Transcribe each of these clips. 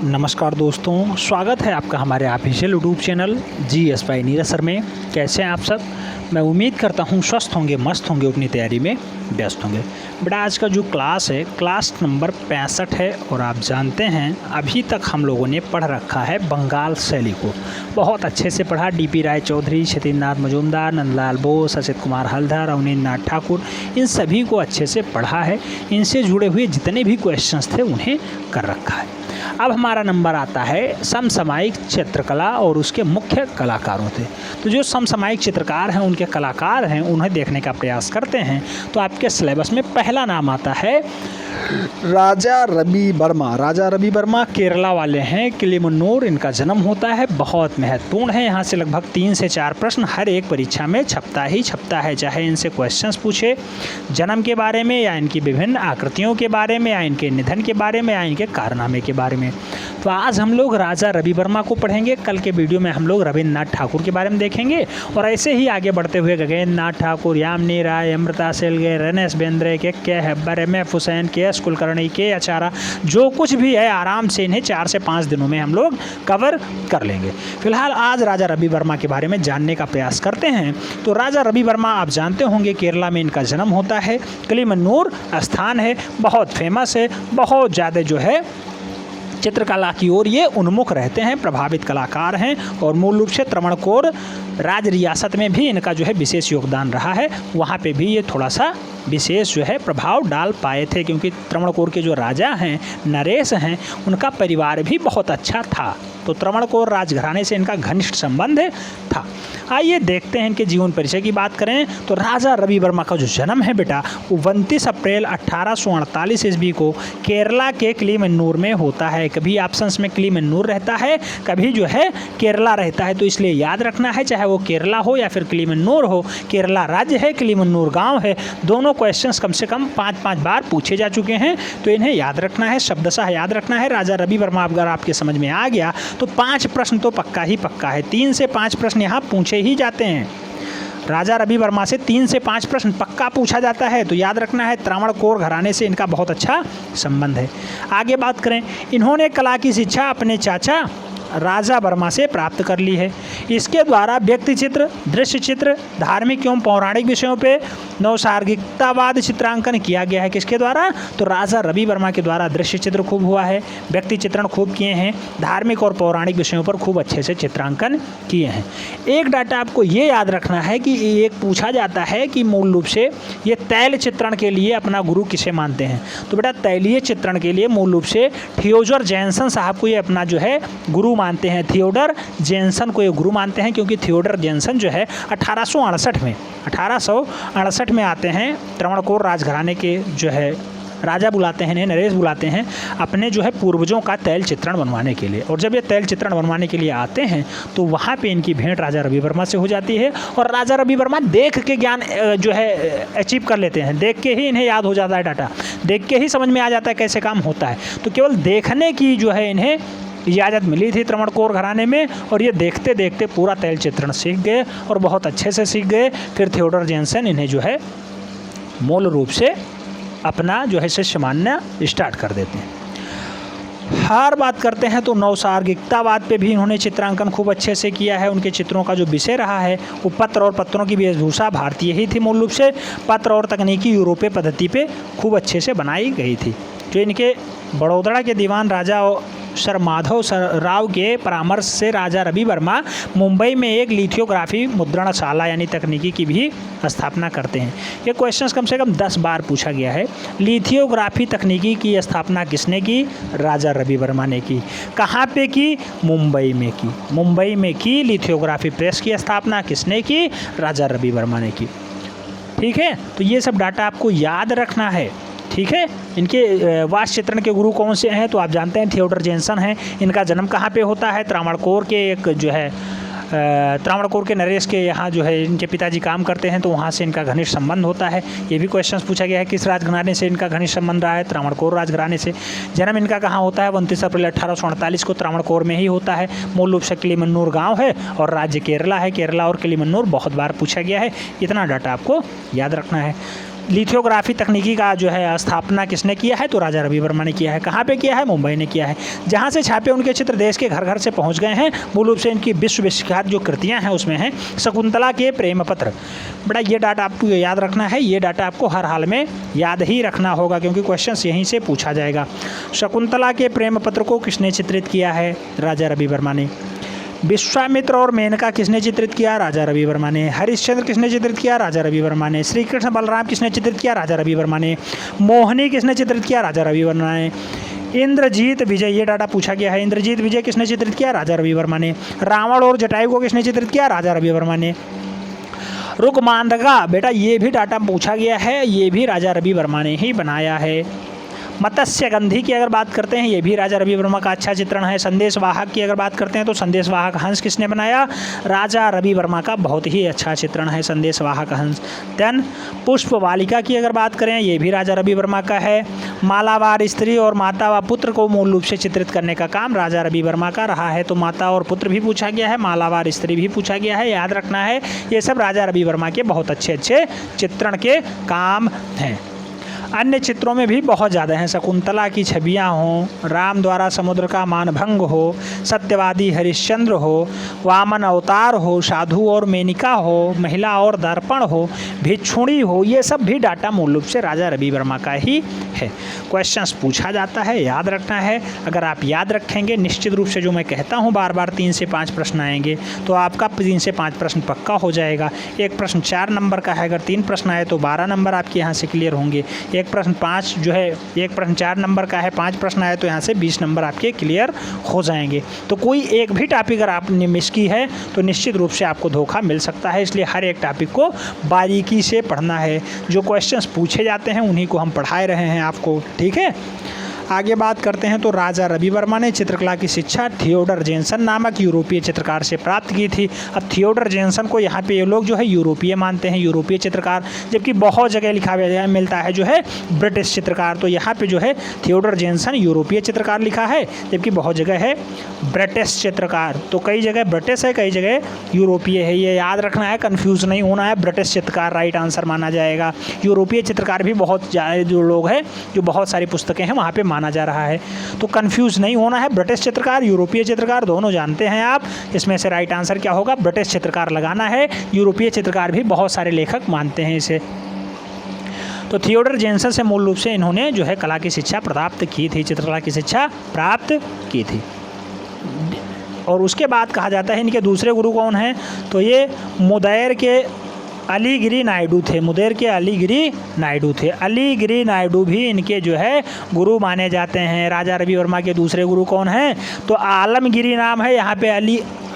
नमस्कार दोस्तों, स्वागत है आपका हमारे official YouTube channel GS by Neeraj sir में। कैसे हैं आप सब? मैं उम्मीद करता हूं स्वस्थ होंगे, मस्त होंगे, अपनी तैयारी में व्यस्त होंगे। बेटा आज का जो क्लास है क्लास नंबर 65 है और आप जानते हैं अभी तक हम लोगों ने पढ़ रखा है बंगाल शैली को। बहुत अच्छे से पढ़ा। DP राय चौधरी, सत्येंद्रनाथ मजूमदार, नंदलाल बोस, असित कुमार हल्दर, अवनींद्रनाथ ठाकुर, इन सभी को अच्छे से पढ़ा है। इनसे जुड़े हुए जितने भी क्वेश्चंस थे उन्हें कर रखा है। अब हमारा नंबर आता है समसामयिक चित्रकला और उसके मुख्य कलाकारों थे। तो जो समसामयिक चित्रकार हैं, उनके कलाकार हैं, उन्हें देखने का प्रयास करते हैं। तो आपके सिलेबस में पहला नाम आता है राजा रवि वर्मा। राजा रवि वर्मा केरला वाले हैं, किलिमन्नूर इनका जन्म होता है। बहुत महत्वपूर्ण है। यहाँ से लगभग 3 से 4 प्रश्न हर एक परीक्षा में छपता ही छपता है। चाहे इनसे क्वेश्चंस पूछे जन्म के बारे में या इनकी विभिन्न आकृतियों के बारे में या इनके निधन के बारे में या इनके कारनामे के बारे में। तो आज हम लोग राजा रवि वर्मा को पढ़ेंगे। कल के वीडियो में हम लोग रविन्द्रनाथ ठाकुर के बारे में देखेंगे और ऐसे ही आगे बढ़ते हुए गगनेंद्र नाथ ठाकुर, यामिनी राय, अमृता शेलगे, रमेश बेंद्रे, के हेब्बर, MF हुसैन, KS कुलकर्णी, के आचार्य, जो कुछ भी है आराम से इन्हें 4 से 5 दिनों में हम लोग कवर कर लेंगे। फिलहाल आज राजा रवि वर्मा के बारे में जानने का प्रयास करते हैं। तो राजा रवि वर्मा आप जानते होंगे केरला में इनका जन्म होता है। किलिमन्नूर स्थान है, बहुत फेमस है, बहुत ज़्यादा जो है चित्रकला की ओर ये उन्मुख रहते हैं, प्रभावित कलाकार हैं और मूल रूप से त्रावणकोर राज रियासत में भी इनका जो है विशेष योगदान रहा है। वहाँ पे भी ये थोड़ा सा विशेष जो है प्रभाव डाल पाए थे, क्योंकि त्रावणकोर के जो राजा हैं, नरेश हैं, उनका परिवार भी बहुत अच्छा था। तो त्रावणकोर राजघराने से इनका घनिष्ठ संबंध था। आइए देखते हैं इनके जीवन परिचय की बात करें तो राजा रवि वर्मा का जो जन्म है बेटा वो 29 अप्रैल 1848 ईस्वी को केरला के किलिमन्नूर में होता है। कभी ऑप्शंस में किलिमन्नूर रहता है, कभी जो है केरला रहता है। तो इसलिए याद रखना है, चाहे वो केरला हो या फिर किलिमन्नूर हो, केरला राज्य है, किलिमन्नूर गाँव है। दोनों क्वेश्चंस कम से कम 5-5 बार पूछे जा चुके हैं, तो इन्हें याद रखना है, शब्दशः याद रखना है। राजा रवि वर्मा अगर आपके समझ में आ गया तो 5 प्रश्न तो पक्का ही पक्का है। 3 से 5 प्रश्न यहाँ पूछे ही जाते हैं। राजा रवि वर्मा से 3 से 5 प्रश्न पक्का पूछा जाता है। तो याद रखना है, त्रावणकोर घराने से इनका बहुत अच्छा संबंध है। आगे बात करें, इन्होंने कला की शिक्षा अपने चाचा राजा वर्मा से प्राप्त कर ली है। इसके द्वारा व्यक्ति चित्र, दृश्य चित्र, धार्मिक एवं पौराणिक विषयों पे नवसार्गिकतावाद चित्रांकन किया गया है। किसके द्वारा? तो राजा रवि वर्मा के द्वारा दृश्य चित्र खूब हुआ है, व्यक्ति चित्रण खूब किए हैं, धार्मिक और पौराणिक विषयों पर खूब अच्छे से चित्रांकन किए हैं। एक डाटा आपको ये याद रखना है कि एक पूछा जाता है कि मूल रूप से ये तैल चित्रण के लिए अपना गुरु किसे मानते हैं। तो बेटा तैलीय चित्रण के लिए मूल रूप से थियोडर जैनसन साहब को ये अपना जो है गुरु मानते हैं। थियोडर जैनसन को ये गुरु मानते हैं, क्योंकि थियोडर जैनसन जो है 1868 में आते हैं। त्रावणकोर राजघराने के जो है राजा बुलाते हैं, नरेश बुलाते हैं अपने जो है पूर्वजों का तैल चित्रण बनवाने के लिए। और जब ये तैल चित्रण बनवाने के लिए आते हैं तो वहाँ पे इनकी भेंट राजा रवि वर्मा से हो जाती है। और राजा रवि वर्मा देख के ज्ञान जो है अचीव कर लेते हैं, देख के ही इन्हें याद हो जाता है, डाटा देख के ही समझ में आ जाता है कैसे काम होता है। तो केवल देखने की जो है इन्हें इजाज़त मिली थी त्रावणकोर घराने में, और ये देखते देखते पूरा तैल चित्रण सीख गए और बहुत अच्छे से सीख गए। फिर थियोडर जैनसन इन्हें जो है मूल रूप से अपना जो है शिष्य मानना स्टार्ट कर देते हैं। हर बात करते हैं तो नवसार्गिकतावाद पे भी इन्होंने चित्रांकन खूब अच्छे से किया है। उनके चित्रों का जो विषय रहा है वो पत्र और पत्रों की वेशभूषा भारतीय ही थी। मूल रूप से पत्र और तकनीकी यूरोपीय पद्धति पे खूब अच्छे से बनाई गई थी। जो इनके बड़ौदा के दीवान राजा सर माधव राव के परामर्श से राजा रवि वर्मा मुंबई में एक लिथियोग्राफी मुद्रणशाला यानी तकनीकी की भी स्थापना करते हैं। ये क्वेश्चंस कम से कम 10 बार पूछा गया है। लिथियोग्राफी तकनीकी की स्थापना किसने की? राजा रवि वर्मा ने की। कहाँ पे की? मुंबई में की। मुंबई में की लिथियोग्राफी प्रेस की स्थापना किसने की? राजा रवि वर्मा ने की। ठीक है, तो ये सब डाटा आपको याद रखना है। ठीक है, इनके वास्तु चित्रण के गुरु कौन से हैं? तो आप जानते हैं थियोडर जैनसन हैं। इनका जन्म कहाँ पे होता है? त्रावणकोर के एक जो है त्रावणकोर के नरेश के यहाँ जो है इनके पिताजी काम करते हैं, तो वहाँ से इनका घनिष्ठ संबंध होता है। ये भी क्वेश्चंस पूछा गया है, किस राजघराने से इनका घनिष्ठ संबंध रहा है? त्रावणकोर राजघराने से। जन्म इनका कहाँ होता है? 29 अप्रैल 1848 को त्रावणकोर में ही होता है। मूल रूप से किलिमन्नूर गाँव है और राज्य केरला है। केरला और किलिमन्नूर बहुत बार पूछा गया है। इतना डाटा आपको याद रखना है। लिथोग्राफी तकनीकी का जो है स्थापना किसने किया है? तो राजा रवि वर्मा ने किया है। कहाँ पे किया है? मुंबई ने किया है। जहाँ से छापे उनके चित्र देश के घर घर से पहुँच गए हैं। मूल रूप से इनकी विश्व विख्यात जो कृतियाँ हैं उसमें हैं शकुंतला के प्रेम पत्र। बड़ा ये डाटा आपको याद रखना है, ये डाटा आपको हर हाल में याद ही रखना होगा क्योंकि क्वेश्चन यहीं से पूछा जाएगा। शकुंतला के प्रेम पत्र को किसने चित्रित किया है? राजा रवि वर्मा ने। विश्वामित्र और मेनका किसने चित्रित किया? राजा रवि वर्मा ने। हरिश्चंद्र किसने चित्रित किया? राजा रवि वर्मा ने। श्री कृष्ण बलराम किसने चित्रित किया? राजा रवि वर्मा ने। मोहिनी किसने चित्रित किया? राजा रवि वर्मा ने। इंद्रजीत विजय, ये डाटा पूछा गया है। इंद्रजीत विजय किसने चित्रित किया? राजा रवि वर्मा ने। रावण और जटायु को किसने चित्रित किया? राजा रवि वर्मा ने। रुकमांडका, बेटा ये भी डाटा पूछा गया है, ये भी राजा रवि वर्मा ने ही बनाया है। मत्स्यगंधी की अगर बात करते हैं, ये भी राजा रवि वर्मा का अच्छा चित्रण है। संदेशवाहक की अगर बात करते हैं तो संदेशवाहक हंस किसने बनाया? राजा रवि वर्मा का बहुत ही अच्छा चित्रण है संदेशवाहक हंस। देन पुष्पवालिका की अगर बात करें, ये भी राजा रवि वर्मा का है। मालावार स्त्री और माता व पुत्र को मूल रूप से चित्रित करने का काम राजा रवि वर्मा का रहा है। तो माता और पुत्र भी पूछा गया है, मालावार स्त्री भी पूछा गया है, याद रखना है। ये सब राजा रवि वर्मा के बहुत अच्छे अच्छे चित्रण के काम हैं। अन्य चित्रों में भी बहुत ज़्यादा हैं। शकुंतला की छवियाँ हों, राम द्वारा समुद्र का मानभंग हो, सत्यवादी हरिश्चंद्र हो, वामन अवतार हो, साधु और मेनिका हो, महिला और दर्पण हो, भिक्षुणी हो, ये सब भी डाटा मूल रूप से राजा रवि वर्मा का ही है। क्वेश्चंस पूछा जाता है, याद रखना है। अगर आप याद रखेंगे निश्चित रूप से, जो मैं कहता हूँ बार बार 3 से 5 प्रश्न आएंगे तो आपका 3 से 5 प्रश्न पक्का हो जाएगा। एक प्रश्न 4 नंबर का है, अगर 3 प्रश्न आए तो 12 नंबर आपके यहाँ से क्लियर होंगे। एक प्रश्न 5 जो है, एक प्रश्न 4 नंबर का है, 5 प्रश्न आए तो यहाँ से 20 नंबर आपके क्लियर हो जाएंगे। तो कोई एक भी टॉपिक अगर आपने मिस की है तो निश्चित रूप से आपको धोखा मिल सकता है, इसलिए हर एक टॉपिक को बारीकी से पढ़ना है। जो क्वेश्चंस पूछे जाते हैं उन्हीं को हम पढ़ाए रहे हैं आपको, ठीक है। आगे बात करते हैं तो राजा रवि वर्मा ने चित्रकला की शिक्षा थियोडर जेनसन नामक यूरोपीय चित्रकार से प्राप्त की थी। अब थियोडर जेनसन को यहाँ पे ये लोग जो है यूरोपीय मानते हैं, यूरोपीय चित्रकार, जबकि बहुत जगह लिखा हुआ मिलता है जो है ब्रिटिश चित्रकार। तो यहाँ पे जो है थियोडर जेनसन यूरोपीय चित्रकार लिखा है, जबकि बहुत जगह है ब्रिटिश चित्रकार। तो कई जगह ब्रिटिश है, कई जगह यूरोपीय है, ये याद रखना है, कन्फ्यूज़ नहीं होना है। ब्रिटिश चित्रकार राइट आंसर माना जाएगा। यूरोपीय चित्रकार भी बहुत जो लोग हैं, जो बहुत सारी पुस्तकें हैं वहाँ पर माना जा रहा है, तो कंफ्यूज नहीं होना है। ब्रिटिश चित्रकार, यूरोपीय चित्रकार दोनों जानते हैं आप, इसमें से राइट आंसर क्या होगा? ब्रिटिश चित्रकार लगाना है। यूरोपीय चित्रकार भी बहुत सारे लेखक मानते हैं इसे। तो थियोडर जेनसन से मूल रूप से इन्होंने जो है कला की शिक्षा प्राप्त की थी, चित्रकला की शिक्षा प्राप्त की थी। और उसके बाद कहा जाता है इनके दूसरे गुरु कौन हैं? तो ये मुदैर के अलीगिरी नायडू थे। मुदेर के अलीगिरी नायडू थे। अलीगिरी नायडू भी इनके जो है गुरु माने जाते हैं। राजा रवि वर्मा के दूसरे गुरु कौन हैं? तो आलमगिरी नाम है, यहाँ पे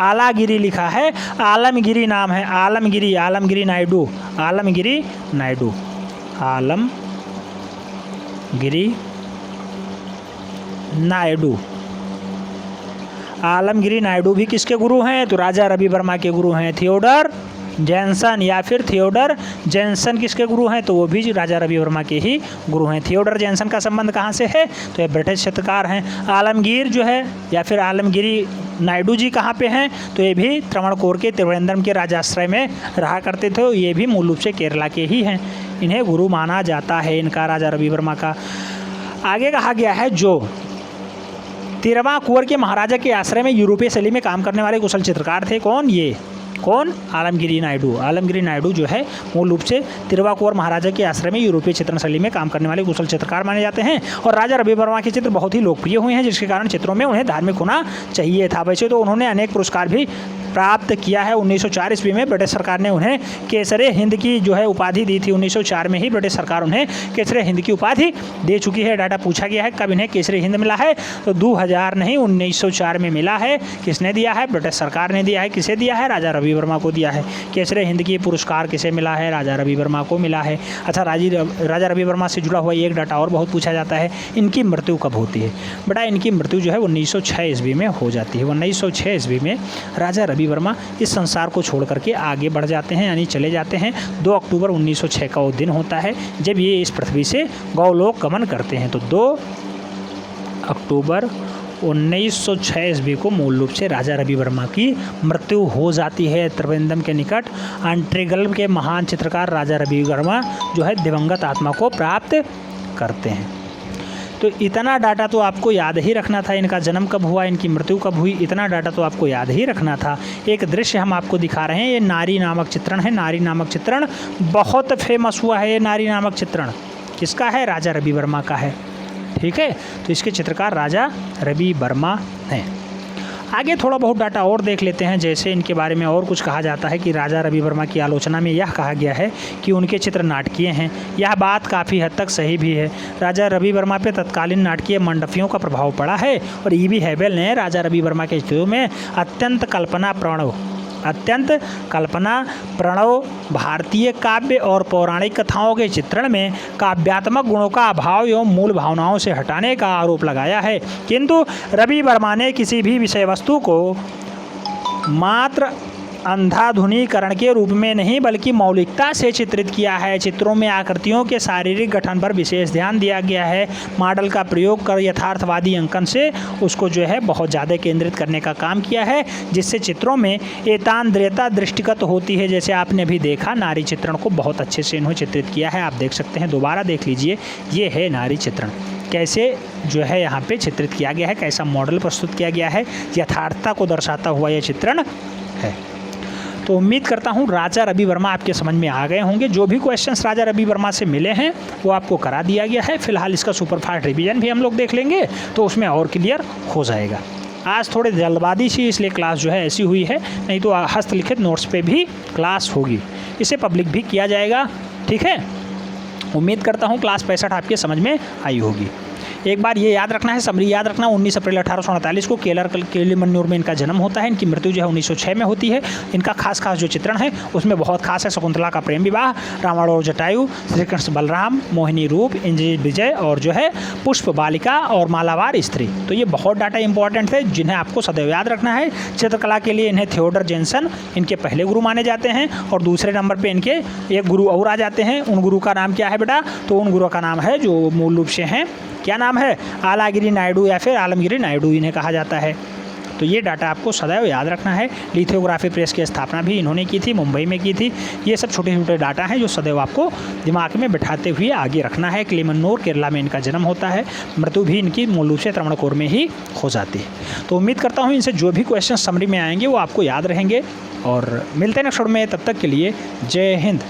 आलागिरी लिखा है, आलमगिरी नाम है, आलमगिरी, आलमगिरी नायडू, आलमगिरी नायडू, आलमगिरी नायडू। आलमगिरी नायडू भी किसके गुरु हैं? तो राजा रवि वर्मा के गुरु हैं। थियोडर जेनसन या फिर थियोडर जेनसन किसके गुरु हैं? तो वो भी राजा रवि वर्मा के ही गुरु हैं। थियोडर जेनसन का संबंध कहाँ से है? तो ये ब्रिटिश चित्रकार हैं। आलमगीर जो है या फिर आलमगिरी नायडू जी कहाँ पे हैं? तो ये भी त्रावणकोर के त्रिवेंद्रम के राजाश्रय में रहा करते थे। ये भी मूल रूप से केरला के ही हैं। इन्हें गुरु माना जाता है इनका, राजा रवि वर्मा का। आगे कहा गया है जो तिरुवांकूर के महाराजा के आश्रय में यूरोपीय शैली में काम करने वाले कुशल चित्रकार थे। कौन? ये कौन? आलमगिरी नायडू। आलमगिरी नायडू जो है मूल रूप से तिरुवांकूर महाराजा के आश्रय में यूरोपीय चित्रण शैली में काम करने वाले कुशल चित्रकार माने जाते हैं। और राजा रवि वर्मा के चित्र बहुत ही लोकप्रिय हुए हैं, जिसके कारण चित्रों में उन्हें धार्मिक होना चाहिए था। वैसे तो उन्होंने अनेक पुरस्कार भी प्राप्त किया है। 1904 ईस्वी में ब्रिटिश सरकार ने उन्हें केसरे हिंद की जो है उपाधि दी थी। 1904 में ही ब्रिटिश सरकार उन्हें केसरे हिंद की उपाधि दे चुकी है। डाटा पूछा गया है कब इन्हें केसरे हिंद मिला है? तो 2000 नहीं, 1904 में मिला है। किसने दिया है? ब्रिटिश सरकार ने दिया है। किसे दिया है? राजा रवि वर्मा को दिया है। केसरे हिंद की पुरस्कार किसे मिला है? राजा रवि वर्मा को मिला है। अच्छा, राजा रवि वर्मा से जुड़ा हुआ एक डाटा और बहुत पूछा जाता है, इनकी मृत्यु कब होती है? बेटा इनकी मृत्यु जो है 1906 ईस्वी में हो जाती है। 1906 ईस्वी में राजा रवि वर्मा इस संसार को छोड़ करके आगे बढ़ जाते हैं, यानी चले जाते हैं। 2 अक्टूबर 1906 का वो दिन होता है जब ये इस पृथ्वी से गौलोक गमन करते हैं। तो 2 अक्टूबर 1906 ईस्वी को मूल रूप से राजा रवि वर्मा की मृत्यु हो जाती है। त्रिवेंद्रम के निकट आंट्रीगल के महान चित्रकार राजा रवि वर्मा जो है दिवंगत आत्मा को प्राप्त करते हैं। तो इतना डाटा तो आपको याद ही रखना था, इनका जन्म कब हुआ, इनकी मृत्यु कब हुई, इतना डाटा तो आपको याद ही रखना था। एक दृश्य हम आपको दिखा रहे हैं, ये नारी नामक चित्रण है। नारी नामक चित्रण बहुत फेमस हुआ है। ये नारी नामक चित्रण किसका है? राजा रवि वर्मा का है। ठीक है, तो इसके चित्रकार राजा रवि वर्मा हैं। आगे थोड़ा बहुत डाटा और देख लेते हैं। जैसे इनके बारे में और कुछ कहा जाता है कि राजा रवि वर्मा की आलोचना में यह कहा गया है कि उनके चित्र नाटकीय हैं। यह बात काफ़ी हद तक सही भी है। राजा रवि वर्मा पे तत्कालीन नाटकीय मंडपियों का प्रभाव पड़ा है और ईवी हैवेल ने राजा रवि वर्मा के चित्रों में अत्यंत कल्पना प्रणव भारतीय काव्य और पौराणिक कथाओं के चित्रण में काव्यात्मक गुणों का अभाव एवं मूल भावनाओं से हटाने का आरोप लगाया है। किंतु रवि वर्मा ने किसी भी विषय वस्तु को मात्र अंधाधुनीकरण के रूप में नहीं बल्कि मौलिकता से चित्रित किया है। चित्रों में आकृतियों के शारीरिक गठन पर विशेष ध्यान दिया गया है। मॉडल का प्रयोग कर यथार्थवादी अंकन से उसको जो है बहुत ज़्यादा केंद्रित करने का काम किया है, जिससे चित्रों में एकांद्रता दृष्टिगत होती है। जैसे आपने अभी देखा, नारी चित्रण को बहुत अच्छे से इन्होंने चित्रित किया है। आप देख सकते हैं, दोबारा देख लीजिए, ये है नारी चित्रण, कैसे जो है यहाँ पे चित्रित किया गया है, कैसा मॉडल प्रस्तुत किया गया है, यथार्थता को दर्शाता हुआ यह चित्रण है। तो उम्मीद करता हूँ राजा रवि वर्मा आपके समझ में आ गए होंगे। जो भी क्वेश्चंस राजा रवि वर्मा से मिले हैं वो आपको करा दिया गया है। फिलहाल इसका सुपरफास्ट रिवीजन भी हम लोग देख लेंगे तो उसमें और क्लियर हो जाएगा। आज थोड़े जल्दबाजी सी इसलिए क्लास जो है ऐसी हुई है, नहीं तो हस्तलिखित नोट्स पे भी क्लास होगी, इसे पब्लिक भी किया जाएगा। ठीक है, उम्मीद करता हूँ क्लास 65 आपके समझ में आई होगी। एक बार ये याद रखना है, समरी याद रखना, 19 अप्रैल 1848 को केलीमन्नूर में इनका जन्म होता है। इनकी मृत्यु जो है 1906 में होती है। इनका खास जो चित्रण है उसमें बहुत खास है शकुंतला का प्रेम विवाह, रावण और जटायु, श्री कृष्ण बलराम, मोहिनी रूप, इंद्रजीत विजय और जो है पुष्प बालिका और मालावार स्त्री। तो ये बहुत डाटा इंपॉर्टेंट है जिन्हें आपको सदैव याद रखना है। चित्रकला के लिए इन्हें थियोडर जेनसन इनके पहले गुरु माने जाते हैं और दूसरे नंबर पर इनके एक गुरु और आ जाते हैं। उन गुरु का नाम क्या है बेटा? तो उन गुरु का नाम है जो मूल रूप से हैं, क्या नाम है? आलागिरी नायडू या फिर आलमगिरी नायडू इन्हें कहा जाता है। तो ये डाटा आपको सदैव याद रखना है। लिथोग्राफी प्रेस की स्थापना भी इन्होंने की थी, मुंबई में की थी। ये सब छोटे छोटे डाटा हैं जो सदैव आपको दिमाग में बिठाते हुए आगे रखना है। केलीमन्नूर केरला में इनका जन्म होता है। मृत्यु भी इनकी मूल रूप से त्रावणकोर में ही हो जाती है। तो उम्मीद करता हूँ इनसे जो भी क्वेश्चन समरी में आएंगे वो आपको याद रहेंगे और मिलते हैं नेक्स्ट वीडियो में। तब तक के लिए जय हिंद।